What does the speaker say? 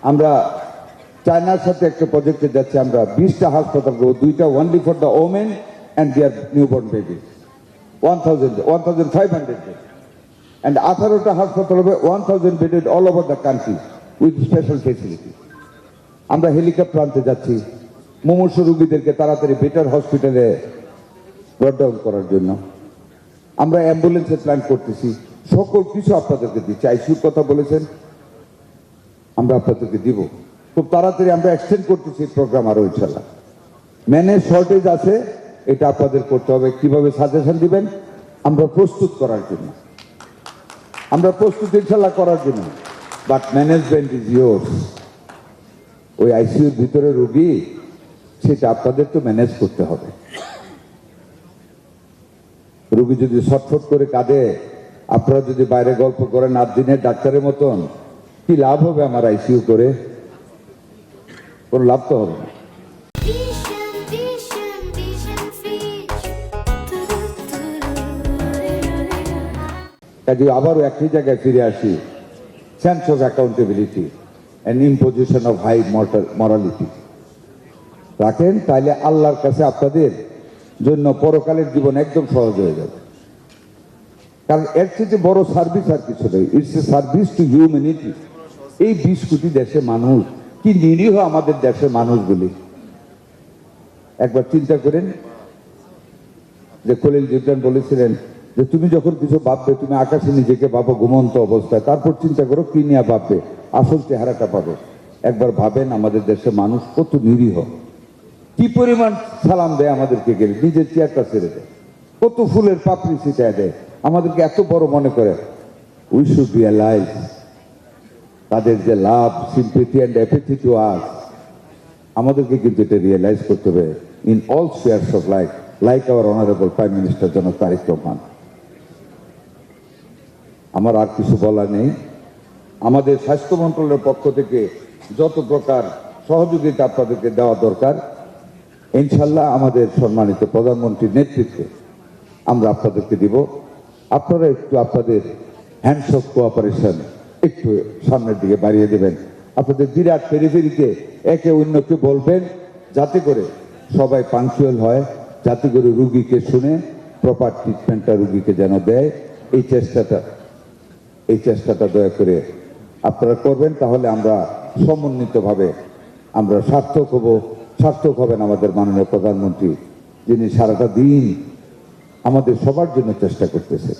আমরা চায়নার সাথে একটা প্রজেক্টে যাচ্ছি, আমরা 20টা হাসপাতাল করবো, 2টা only for the women and their newborn baby, 1500 bed, and 18টা হাসপাতাল হবে 1000 bedded all over the country with special facility. আমরা হেলিকপ্টার আনতে যাচ্ছি মুমূর্ষ রোগীদেরকে তাড়াতাড়ি বেটার হসপিটালে ব্রডডাউন করার জন্য। আমরা অ্যাম্বুলেন্সের প্ল্যান করতেছি, সকল কিছু আপনাদেরকে দিচ্ছি। আইসিইউর কথা বলেছেন, আমরা আপনাদেরকে দিব খুব তাড়াতাড়ি। আমরা এক্সটেন্ড করতেছি প্রোগ্রাম আরো ইনশাল্লাহ। ম্যানের শর্টেজ আছে, এটা আপনাদের করতে হবে। কিভাবে সাজেশন দিবেন আমরা প্রস্তুত করার জন্য, আমরা প্রস্তুত ইনশাল্লাহ করার জন্য, বাট ম্যানেজমেন্ট ইজ ইয়োর্স। ওই আইসিইউর ভিতরে রোগী, সেটা আপনাদের তো ম্যানেজ করতে হবে। রোগী যদি ছটফট করে কাঁদে, আপনারা যদি বাইরে গল্প করেন 8 দিনের ডাক্তারের মতন, কি লাভ হবে আমার আইসিইউ করে? কোনো লাভ তো হবে না। কাজে আবারও একই জায়গায় ফিরে আসি, sense of accountability and imposition of high morality রাখেন, তাইলে আল্লাহর কাছে আপনাদের জন্য পরকালের জীবন একদম সহজ হয়ে যাবে। কারণ এর চেয়ে বড় সার্ভিস আর কিছু নেই। It's a service to humanity. এই 20 কোটি দেশের মানুষ, কি নিরীহ আমাদের দেশের মানুষগুলি। একবার চিন্তা করেন যে খলিল জিবরান বলেছিলেন যে তুমি যখন কিছু ভাববে, তুমি আকাশে নিজেকে ভাবো ঘুমন্ত অবস্থায়, তারপর চিন্তা করো কি নিয়ে ভাববে, আসল চেহারাটা পাবে। একবার ভাবেন আমাদের দেশের মানুষ কত নিরীহ, কি পরিমাণ সালাম দেয় আমাদেরকে, গেলে নিজের চেয়ারটা ছেড়ে দেয়, কত ফুলের পাপড়ি ছিটায় দেয়, আমাদেরকে এত বড় মনে করে। উই শুড রিয়ালাইজ তাদের যে love, sympathy and apathy to us, আমাদেরকে কিন্তু এটা রিয়েলাইজ করতে হবে in all spheres of life, like our honourable prime minister জনাব তারেক রহমান। আমার আর কিছু বলার নেই। আমাদের স্বাস্থ্য মন্ত্রণালয়ের পক্ষ থেকে যত প্রকার সহযোগিতা আপনাদেরকে দেওয়া দরকার, ইনশাল্লাহ আমাদের সম্মানিত প্রধানমন্ত্রীর নেতৃত্বে আমরা আপনাদেরকে দিব। আপনারা একটু আপনাদের হ্যান্ডস অফ কোঅপারেশন একটু সামনের দিকে বাড়িয়ে দেবেন। আপনাদের বিরাট পেরিফেরিতে একে অন্যকে বলবেন, যাতে করে সবাই পাংচুয়াল হয়, যাতে করে রুগীকে শুনে প্রপার ট্রিটমেন্টটা রুগীকে যেন দেয়। এই চেষ্টাটা দয়া করে আপনারা করবেন। তাহলে আমরা সমন্বিতভাবে আমরা সার্থক হবেন আমাদের মাননীয় প্রধানমন্ত্রী, যিনি সারাটা দিন আমাদের সবার জন্য চেষ্টা করতেছে।